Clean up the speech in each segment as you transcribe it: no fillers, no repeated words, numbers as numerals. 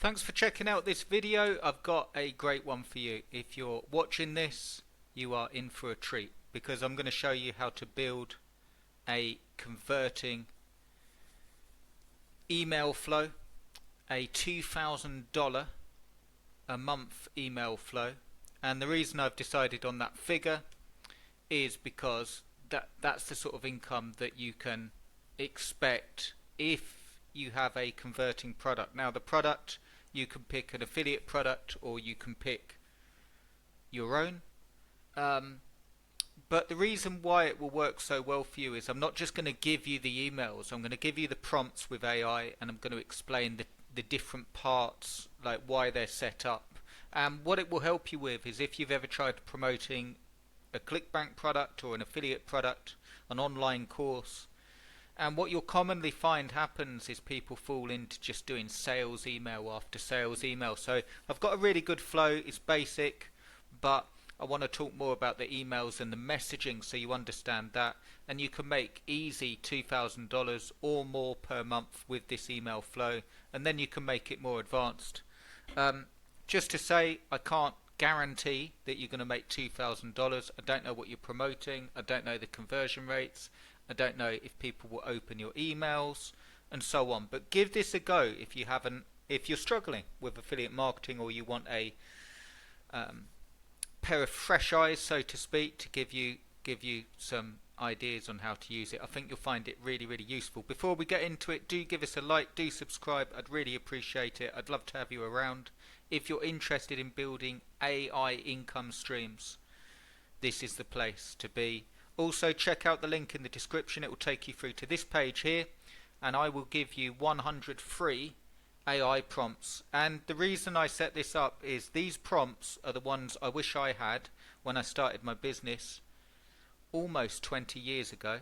Thanks for checking out this video. I've got a great one for you. If you're watching this, you are in for a treat because I'm going to show you how to build a converting email flow, a $2,000 a month email flow. And the reason I've decided on that figure is because that's the sort of income that you can expect if you have a converting product. Now the product, you can pick an affiliate product or you can pick your own. But the reason why it will work so well for you is I'm not just going to give you the emails, I'm going to give you the prompts with AI, and I'm going to explain the different parts, like why they're set up. And what it will help you with is if you've ever tried promoting a ClickBank product or an affiliate product, an online course, and what you'll commonly find happens is people fall into just doing sales email after sales email. So I've got a really good flow, it's basic, but I want to talk more about the emails and the messaging so you understand that, and you can make easy $2,000 or more per month with this email flow, and then you can make it more advanced. Just to say, I can't guarantee that you're going to make $2,000. I don't know what you're promoting, I don't know the conversion rates, I don't know if people will open your emails and so on. But give this a go if you're struggling with affiliate marketing, or you want a pair of fresh eyes, so to speak, to give you some ideas on how to use it. I think you'll find it really, really useful. Before we get into it, do give us a like, do subscribe. I'd really appreciate it. I'd love to have you around. If you're interested in building AI income streams, this is the place to be. Also, check out the link in the description. It will take you through to this page here, and I will give you 100 free AI prompts. And the reason I set this up is these prompts are the ones I wish I had when I started my business almost 20 years ago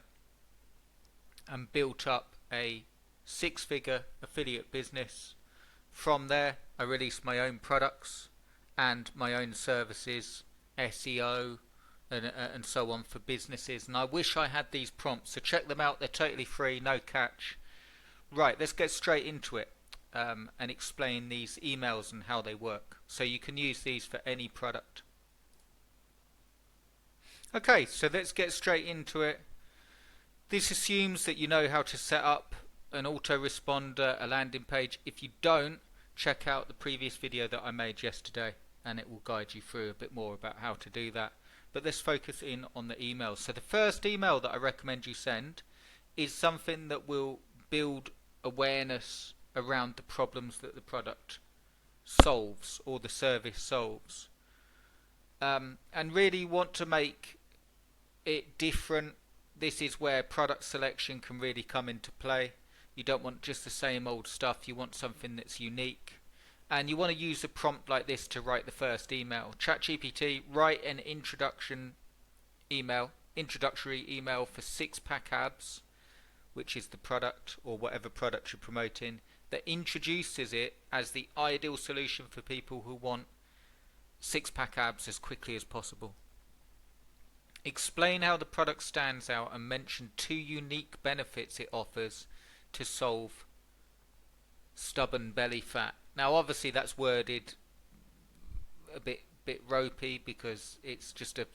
and built up a six-figure affiliate business. From there, I released my own products and my own services, SEO, and so on for businesses, and I wish I had these prompts, so check them out. They're totally free, no catch. Right, let's get straight into it and explain these emails and how they work, so you can use these for any product. Okay, so let's get straight into it. This assumes that you know how to set up an autoresponder, a landing page. If you don't, check out the previous video that I made yesterday, and it will guide you through a bit more about how to do that. But let's focus in on the emails. So the first email that I recommend you send is something that will build awareness around the problems that the product solves or the service solves, and really want to make it different. This is where product selection can really come into play. You don't want just the same old stuff, you want something that's unique. And you want to use a prompt like this to write the first email. ChatGPT, write an introductory email for six-pack abs, which is the product or whatever product you're promoting, that introduces it as the ideal solution for people who want six-pack abs as quickly as possible. Explain how the product stands out and mention two unique benefits it offers to solve stubborn belly fat. Now obviously that's worded a bit ropey because it's just a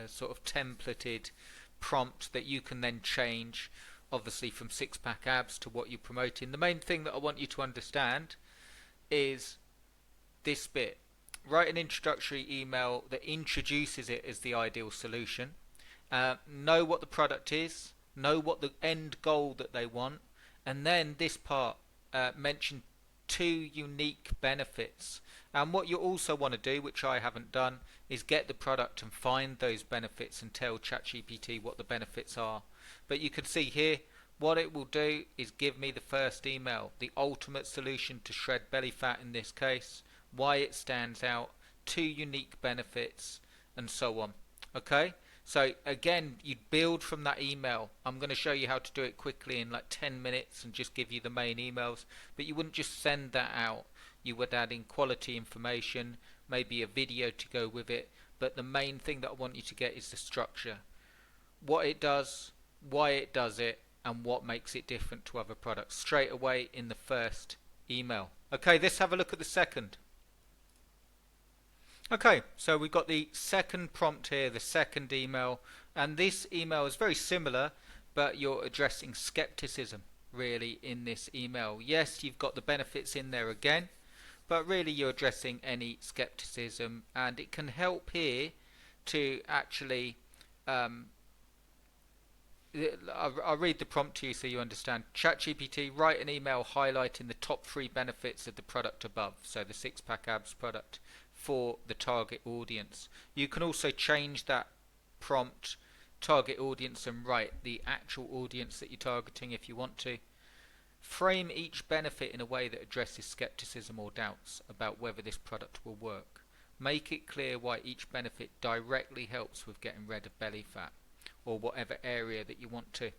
sort of templated prompt that you can then change, obviously, from six-pack abs to what you're promoting. The main thing that I want you to understand is this bit. Write an introductory email that introduces it as the ideal solution. Know what the product is, know what the end goal that they want, and then this part, mention two unique benefits. And what you also want to do, which I haven't done, is get the product and find those benefits and tell ChatGPT what the benefits are. But you can see here what it will do is give me the first email, the ultimate solution to shred belly fat in this case, why it stands out, two unique benefits, and so on. Okay, so again, you'd build from that email. I'm going to show you how to do it quickly in like 10 minutes and just give you the main emails, but you wouldn't just send that out. You would add in quality information, maybe a video to go with it, but the main thing that I want you to get is the structure. What it does, why it does it, and what makes it different to other products straight away in the first email. Okay, let's have a look at the second. Okay, so we've got the second prompt here, the second email, and this email is very similar, but you're addressing skepticism really in this email. Yes, you've got the benefits in there again, but really you're addressing any skepticism, and it can help here to actually I'll read the prompt to you so you understand. ChatGPT, write an email highlighting the top 3 benefits of the product above, so the six-pack abs product, for the target audience. You can also change that prompt, target audience, and write the actual audience that you're targeting if you want to. Frame each benefit in a way that addresses skepticism or doubts about whether this product will work. Make it clear why each benefit directly helps with getting rid of belly fat, or whatever area that you want to.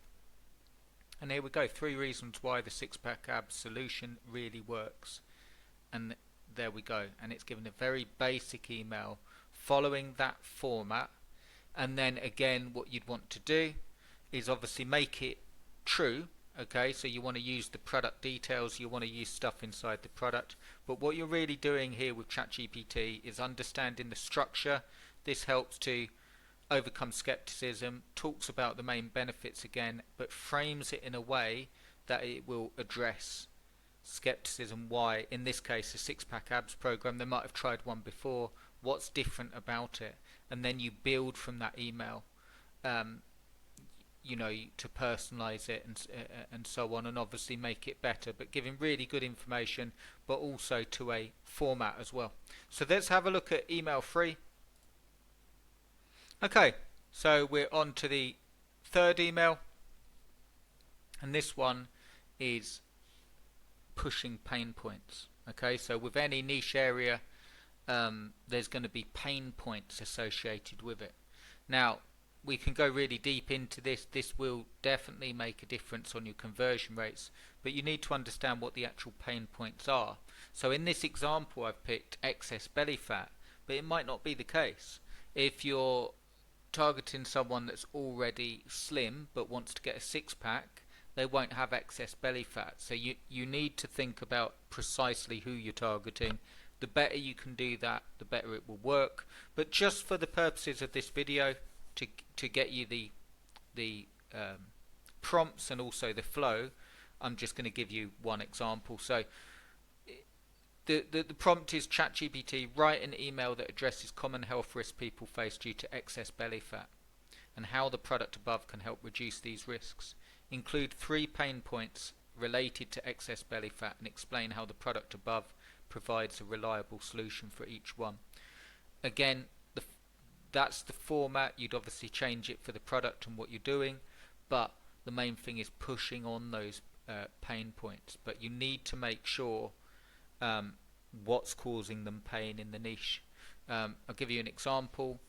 And here we go, 3 reasons why the six-pack abs solution really works. And there we go, and it's given a very basic email following that format. And then again, what you'd want to do is obviously make it true. Okay, so you want to use the product details, you want to use stuff inside the product, but what you're really doing here with ChatGPT is understanding the structure. This helps to overcome skepticism, talks about the main benefits again, but frames it in a way that it will address skepticism. Why, in this case, a six-pack abs program, they might have tried one before, what's different about it, and then you build from that email, you know, to personalize it and so on, and obviously make it better, but giving really good information, but also to a format as well. So let's have a look at email 3. Okay, so we're on to the third email, and this one is pushing pain points. Okay, so with any niche area, there's going to be pain points associated with it. Now, we can go really deep into this. This will definitely make a difference on your conversion rates, but you need to understand what the actual pain points are. So in this example, I've picked excess belly fat, but it might not be the case. If you're targeting someone that's already slim but wants to get a six-pack, they won't have excess belly fat. So you need to think about precisely who you're targeting. The better you can do that, the better it will work. But just for the purposes of this video, to get you the prompts and also the flow, I'm just going to give you one example. So the prompt is ChatGPT, write an email that addresses common health risks people face due to excess belly fat and how the product above can help reduce these risks. Include 3 pain points related to excess belly fat and explain how the product above provides a reliable solution for each one. Again, that's the format. You'd obviously change it for the product and what you're doing, but the main thing is pushing on those pain points. But you need to make sure what's causing them pain in the niche. I'll give you an example.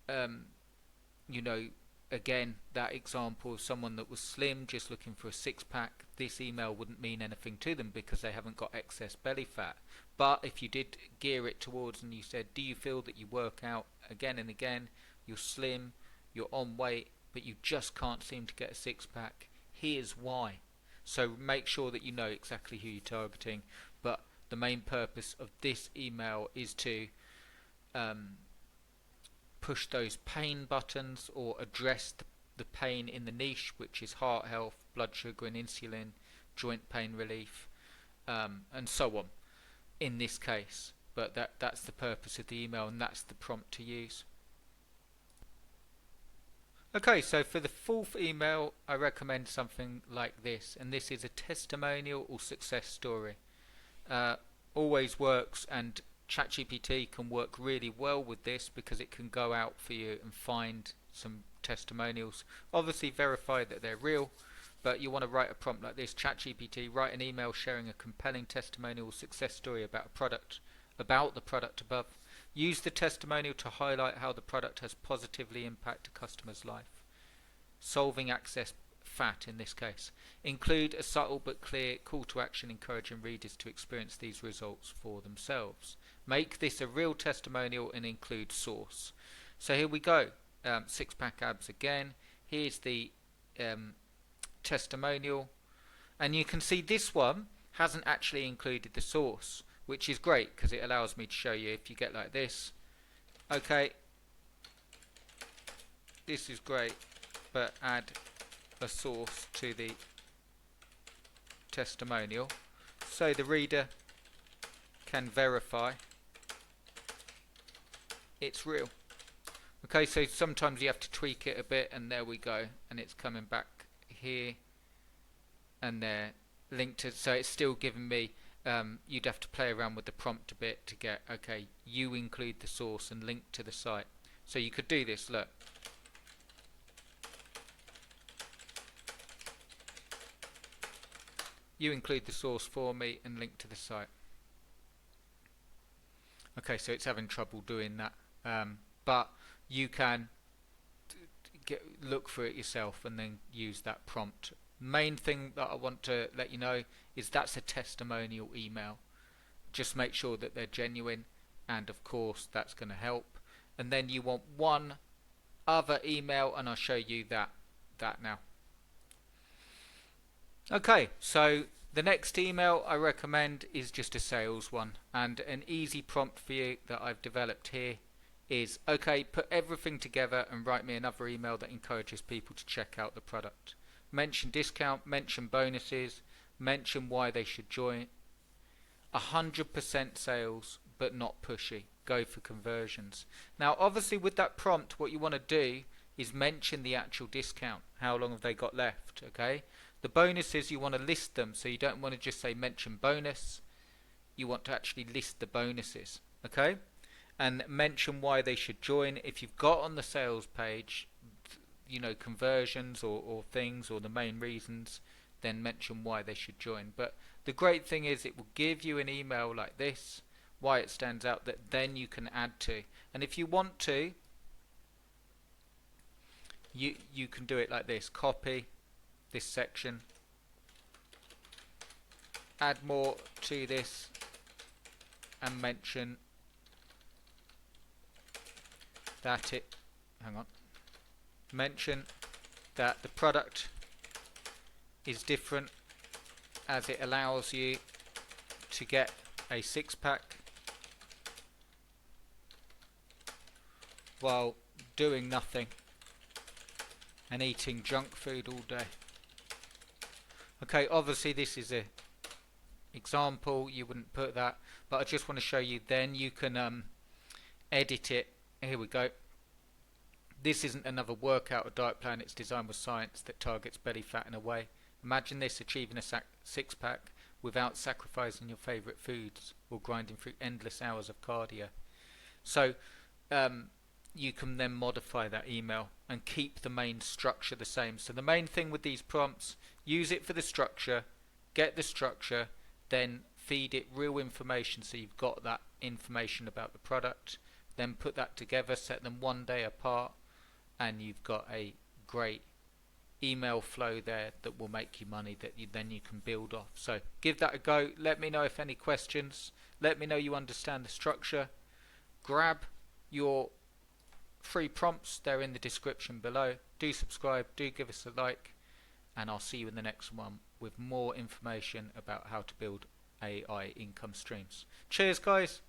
You know, again, that example of someone that was slim just looking for a six-pack, this email wouldn't mean anything to them because they haven't got excess belly fat. But if you did gear it towards and you said, do you feel that you work out again and again, you're slim, you're on weight, but you just can't seem to get a six-pack, here's why. So make sure that you know exactly who you're targeting. But the main purpose of this email is to push those pain buttons or address the pain in the niche, which is heart health, blood sugar and insulin, joint pain relief, and so on in this case. But that's the purpose of the email, and that's the prompt to use. Okay, so for the fourth email, I recommend something like this, and this is a testimonial or success story. Always works, and ChatGPT can work really well with this because it can go out for you and find some testimonials. Obviously verify that they're real, but you want to write a prompt like this: ChatGPT, write an email sharing a compelling testimonial success story about the product above. Use the testimonial to highlight how the product has positively impacted a customer's life. Solving excess fat in this case. Include a subtle but clear call to action encouraging readers to experience these results for themselves. Make this a real testimonial and include source. So here we go. Six-pack abs again. Here's the testimonial, and you can see this one hasn't actually included the source, which is great because it allows me to show you if you get like this. Okay, this is great, but add a source to the testimonial so the reader can verify it's real. Okay, so sometimes you have to tweak it a bit, and there we go, and it's coming back here and there linked to, so it's still giving me, you'd have to play around with the prompt a bit to get, okay, you include the source and link to the site. So you could do this, look. You include the source for me and link to the site. Okay, so it's having trouble doing that, but you can look for it yourself and then use that prompt. Main thing that I want to let you know is that's a testimonial email. Just make sure that they're genuine, and of course that's going to help. And then you want one other email, and I'll show you that now. Okay, so the next email I recommend is just a sales one, and an easy prompt for you that I've developed here is, okay, put everything together and write me another email that encourages people to check out the product. Mention discount, mention bonuses, mention why they should join. 100% sales, but not pushy. Go for conversions. Now obviously with that prompt, what you want to do is mention the actual discount. How long have they got left? Okay. The bonuses, you want to list them, so you don't want to just say mention bonus. You want to actually list the bonuses. Okay. And mention why they should join. If you've got on the sales page, you know, conversions or things or the main reasons, then mention why they should join. But the great thing is it will give you an email like this, why it stands out, that then you can add to. And if you want to, you can do it like this. Copy this section, add more to this, and mention that mention that the product is different, as it allows you to get a 6-pack while doing nothing and eating junk food all day. Okay, obviously this is a example, you wouldn't put that, but I just want to show you, then you can edit it. Here we go. This isn't another workout or diet plan, it's designed with science that targets belly fat in a way. Imagine this, achieving a 6-pack without sacrificing your favourite foods or grinding through endless hours of cardio. So you can then modify that email and keep the main structure the same. So the main thing with these prompts, use it for the structure, get the structure, then feed it real information so you've got that information about the product, then put that together, set them one day apart, and you've got a great email flow there that will make you money that then you can build off. So give that a go. Let me know if any questions. Let me know you understand the structure. Grab your free prompts, they're in the description below. Do subscribe, do give us a like, and I'll see you in the next one with more information about how to build AI income streams. Cheers guys.